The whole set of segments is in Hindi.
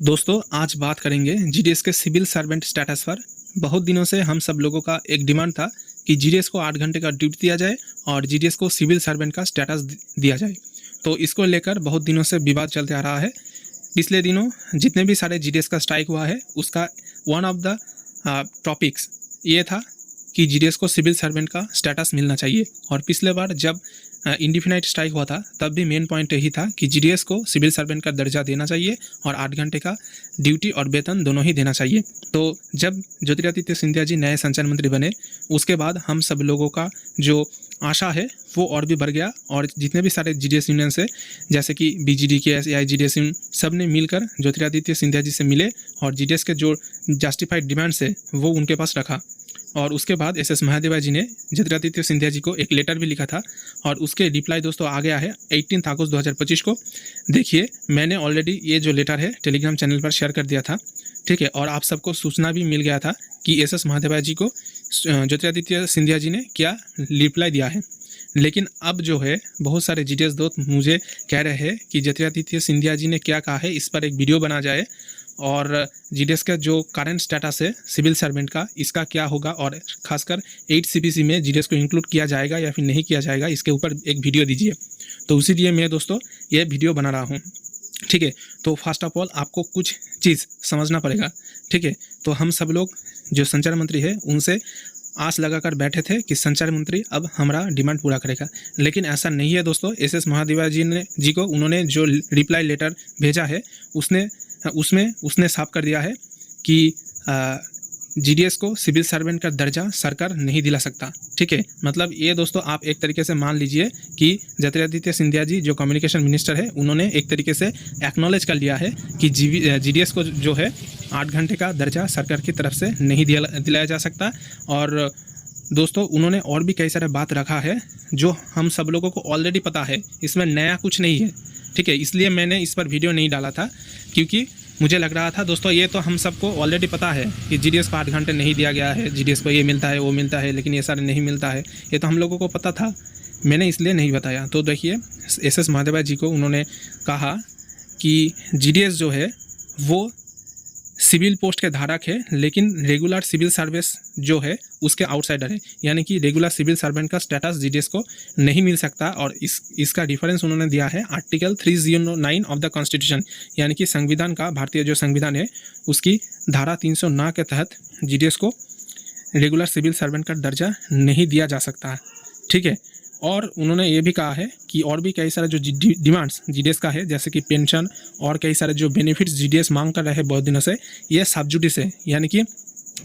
दोस्तों आज बात करेंगे जीडीएस के सिविल सर्वेंट स्टेटस पर। बहुत दिनों से हम सब लोगों का एक डिमांड था कि जीडीएस को 8 घंटे का ड्यूटी दिया जाए और जीडीएस को सिविल सर्वेंट का स्टेटस दिया जाए। तो इसको लेकर बहुत दिनों से विवाद चलते आ रहा है। पिछले दिनों जितने भी सारे जीडीएस का स्ट्राइक हुआ है उसका वन ऑफ द टॉपिक्स ये था कि जीडीएस को सिविल सर्वेंट का स्टेटस मिलना चाहिए। और पिछले बार जब इंडिफिनाइट स्ट्राइक हुआ था तब भी मेन पॉइंट यही था कि जीडीएस को सिविल सर्वेंट का दर्जा देना चाहिए और 8 घंटे का ड्यूटी और वेतन दोनों ही देना चाहिए। तो जब ज्योतिरादित्य सिंधिया जी नए संचार मंत्री बने उसके बाद हम सब लोगों का जो आशा है वो और भी बढ़ गया और जितने भी सारे जीडीएस यूनियन से जैसे कि बीजीडीकेएस या जीडीएस यूनियन सब ने मिलकर ज्योतिरादित्य सिंधिया जी से मिले और जीडीएस के जो जस्टिफाइड डिमांड्स है वो उनके पास रखा। और उसके बाद एस महादेवा जी ने ज्योतिरादित्य सिंधिया जी को एक लेटर भी लिखा था और उसके रिप्लाई दोस्तों आ गया है 18 अगस्त 2025 को। देखिए मैंने ऑलरेडी ये जो लेटर है टेलीग्राम चैनल पर शेयर कर दिया था, ठीक है। और आप सबको सूचना भी मिल गया था कि एस महादेवा जी को ज्योतिरादित्य सिंधिया जी ने क्या रिप्लाई दिया है। लेकिन अब जो है बहुत सारे जीडीएस दोस्त मुझे कह रहे हैं कि ज्योतिरादित्य सिंधिया जी ने क्या कहा है इस पर एक वीडियो बना जाए और जीडीएस का जो करंट स्टेटस है सिविल सर्वेंट का इसका क्या होगा और खासकर 8 सीपीसी में जीडीएस को इंक्लूड किया जाएगा या फिर नहीं किया जाएगा इसके ऊपर एक वीडियो दीजिए। तो उसी लिए मैं दोस्तों ये वीडियो बना रहा हूँ, ठीक है। तो फर्स्ट ऑफ ऑल आपको कुछ चीज़ समझना पड़ेगा, ठीक है। तो हम सब लोग जो संचार मंत्री है उनसे आस लगाकर बैठे थे कि संचार मंत्री अब हमारा डिमांड पूरा करेगा, लेकिन ऐसा नहीं है दोस्तों। एस महादेवा जी को उन्होंने जो रिप्लाई लेटर भेजा है उसने साफ कर दिया है कि जीडीएस को सिविल सर्वेंट का दर्जा सरकार नहीं दिला सकता, ठीक है। मतलब ये दोस्तों आप एक तरीके से मान लीजिए कि ज्योतिरादित्य सिंधिया जी जो कम्युनिकेशन मिनिस्टर है उन्होंने एक तरीके से एक्नॉलेज कर लिया है कि जीडीएस को जो है 8 घंटे का दर्जा सरकार की तरफ से नहीं दिलाया जा सकता। और दोस्तों उन्होंने और भी कई सारे बात रखा है जो हम सब लोगों को ऑलरेडी पता है, इसमें नया कुछ नहीं है, ठीक है। इसलिए मैंने इस पर वीडियो नहीं डाला था क्योंकि मुझे लग रहा था दोस्तों ये तो हम सबको ऑलरेडी पता है कि जीडीएस को 8 घंटे नहीं दिया गया है, जीडीएस को ये मिलता है वो मिलता है, लेकिन ये सारे नहीं मिलता है, ये तो हम लोगों को पता था, मैंने इसलिए नहीं बताया। तो देखिए एस महादेवा जी को उन्होंने कहा कि जीडीएस जो है वो सिविल पोस्ट के धारक है लेकिन रेगुलर सिविल सर्विस जो है उसके आउटसाइडर है, यानी कि रेगुलर सिविल सर्वेंट का स्टेटस जीडीएस को नहीं मिल सकता। और इसका डिफरेंस उन्होंने दिया है आर्टिकल 309 ऑफ द कॉन्स्टिट्यूशन, यानी कि संविधान का, भारतीय जो संविधान है उसकी धारा 309 के तहत जीडीएस को रेगुलर सिविल सर्वेंट का दर्जा नहीं दिया जा सकता, ठीक है। और उन्होंने ये भी कहा है कि और भी कई सारे जो डिमांड्स जीडीएस का है जैसे कि पेंशन और कई सारे जो बेनिफिट्स जीडीएस मांग कर रहे हैं बहुत दिनों से, ये सब जुडिस है, यानी कि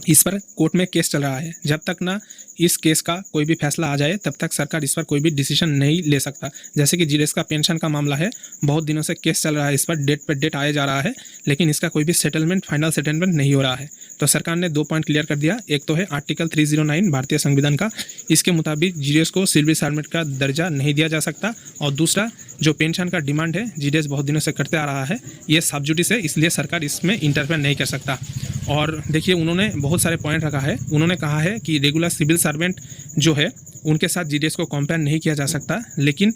इस पर कोर्ट में केस चल रहा है। जब तक ना इस केस का कोई भी फैसला आ जाए तब तक सरकार इस पर कोई भी डिसीजन नहीं ले सकता। जैसे कि जीडीएस का पेंशन का मामला है, बहुत दिनों से केस चल रहा है, इस पर डेट पे डेट आया जा रहा है, लेकिन इसका कोई भी सेटलमेंट, फाइनल सेटलमेंट नहीं हो रहा है। तो सरकार ने 2 पॉइंट क्लियर कर दिया। एक तो है आर्टिकल 309 भारतीय संविधान का, इसके मुताबिक जीडीएस को सिविल सर्वेंट का दर्जा नहीं दिया जा सकता। और दूसरा जो पेंशन का डिमांड है जीडीएस बहुत दिनों से करते आ रहा है, ये सब जुडिस है, इसलिए सरकार इसमें इंटरफेयर नहीं कर सकता। और देखिए उन्होंने बहुत सारे पॉइंट रखा है। उन्होंने कहा है कि रेगुलर सिविल सर्वेंट जो है उनके साथ जीडीएस को कंपेयर नहीं किया जा सकता, लेकिन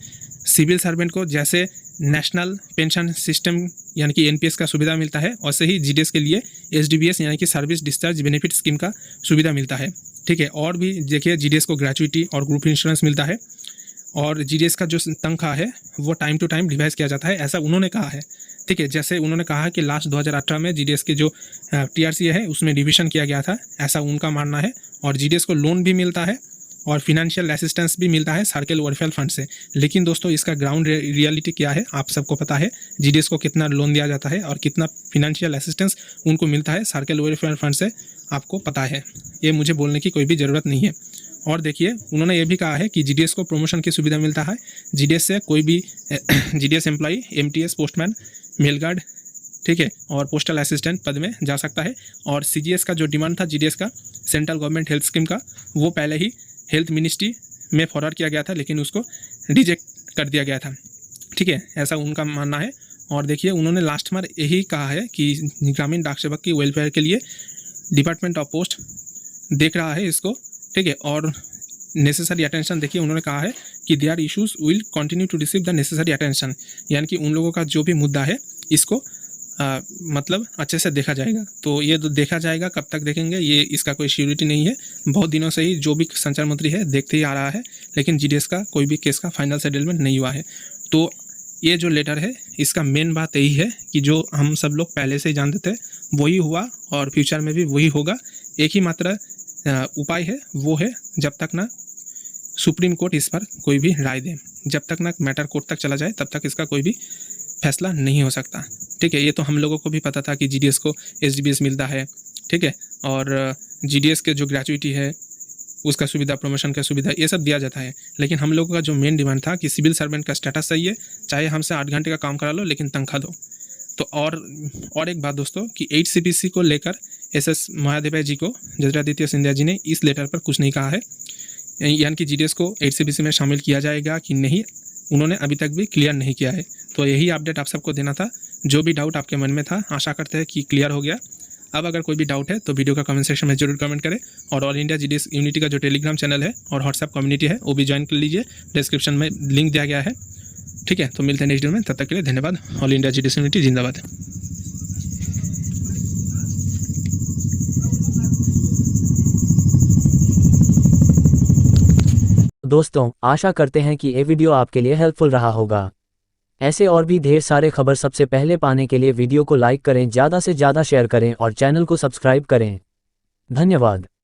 सिविल सर्वेंट को जैसे नेशनल पेंशन सिस्टम यानी कि एनपीएस का सुविधा मिलता है वैसे ही जीडीएस के लिए एसडीबीएस यानी कि सर्विस डिस्चार्ज बेनिफिट स्कीम का सुविधा मिलता है, ठीक है। और भी देखिए जीडीएस को ग्रेचुइटी और ग्रुप इंश्योरेंस मिलता है और जीडीएस का जो तनख्वाह है वो टाइम टू टाइम रिवाइज किया जाता है, ऐसा उन्होंने कहा है, ठीक है। जैसे उन्होंने कहा कि लास्ट 2018 में जीडीएस के जो टीआरसी है उसमें रिविजन किया गया था, ऐसा उनका मानना है। और जीडीएस को लोन भी मिलता है और फिनेंशियल असिस्टेंस भी मिलता है सर्कल वेलफेयर फंड से। लेकिन दोस्तों इसका ग्राउंड रियलिटी क्या है आप सबको पता है, जीडीएस को कितना लोन दिया जाता है और कितना फिनेंशियल असिस्टेंस उनको मिलता है सर्कल वेलफेयर फंड से, आपको पता है, ये मुझे बोलने की कोई भी ज़रूरत नहीं है। और देखिए उन्होंने ये भी कहा है कि जीडीएस को प्रमोशन की सुविधा मिलता है, जीडीएस से कोई भी GDS employee, MTS, postman, mail guard, ठीक है, और पोस्टल असिस्टेंट पद में जा सकता है। और सीजीएस का जो डिमांड था जीडीएस का, सेंट्रल गवर्नमेंट हेल्थ स्कीम का, वो पहले ही हेल्थ मिनिस्ट्री में फॉरवर्ड किया गया था लेकिन उसको रिजेक्ट कर दिया गया था, ठीक है, ऐसा उनका मानना है। और देखिए उन्होंने लास्ट में यही कहा है कि ग्रामीण डाक सेवक की वेलफेयर के लिए डिपार्टमेंट ऑफ पोस्ट देख रहा है इसको, ठीक है। और नेसेसरी अटेंशन, देखिए उन्होंने कहा है कि their issues will continue to receive the necessary attention, यानी कि उन लोगों का जो भी मुद्दा है इसको मतलब अच्छे से देखा जाएगा। तो ये तो देखा जाएगा, कब तक देखेंगे ये इसका कोई श्योरिटी नहीं है। बहुत दिनों से ही जो भी संचार मंत्री है देखते ही आ रहा है, लेकिन जीडीएस का कोई भी केस का फाइनल सेटलमेंट नहीं हुआ है। तो ये जो लेटर है इसका मेन बात यही है कि जो हम सब लोग पहले से ही जानते थे वही हुआ और फ्यूचर में भी वही होगा। एक ही मात्र उपाय है, वो है जब तक ना सुप्रीम कोर्ट इस पर कोई भी राय दे, जब तक ना मैटर कोर्ट तक चला जाए तब तक इसका कोई भी फैसला नहीं हो सकता। ठीक है, ये तो हम लोगों को भी पता था कि जीडीएस को एसडीबीएस मिलता है, ठीक है, और जीडीएस के जो ग्रेचुइटी है उसका सुविधा, प्रमोशन का सुविधा, ये सब दिया जाता है। लेकिन हम लोगों का जो मेन डिमांड था कि सिविल सर्वेंट का स्टेटस सही है, चाहे हमसे 8 घंटे का काम करा लो लेकिन तनख्वाह दो। तो और एक बात दोस्तों कि 8 CPC को लेकर SS महादेव जी को ज्योतिरादित्य सिंधिया जी ने इस लेटर पर कुछ नहीं कहा है, यानी कि जीडीएस को 8 CPC में शामिल किया जाएगा कि नहीं, उन्होंने अभी तक भी क्लियर नहीं किया है। तो यही अपडेट आप सबको देना था। जो भी डाउट आपके मन में था आशा करते हैं कि क्लियर हो गया। अब अगर कोई भी डाउट है तो वीडियो का कमेंट सेक्शन में जरूर कमेंट करें, और ऑल इंडिया जीडीएस यूनिटी का जो टेलीग्राम चैनल है और व्हाट्सएप कम्युनिटी है वो भी ज्वाइन कर लीजिए, डिस्क्रिप्शन में लिंक दिया गया है। ठीक है, तो मिलते हैं नेक्स्ट वीडियो में, तब तक के लिए धन्यवाद। ऑल इंडिया जीडीएस यूनिटी जिंदाबाद। दोस्तों, आशा करते हैं कि ये वीडियो आपके लिए हेल्पफुल रहा होगा। ऐसे और भी ढेर सारे खबर सबसे पहले पाने के लिए वीडियो को लाइक करें, ज़्यादा से ज़्यादा शेयर करें और चैनल को सब्सक्राइब करें। धन्यवाद।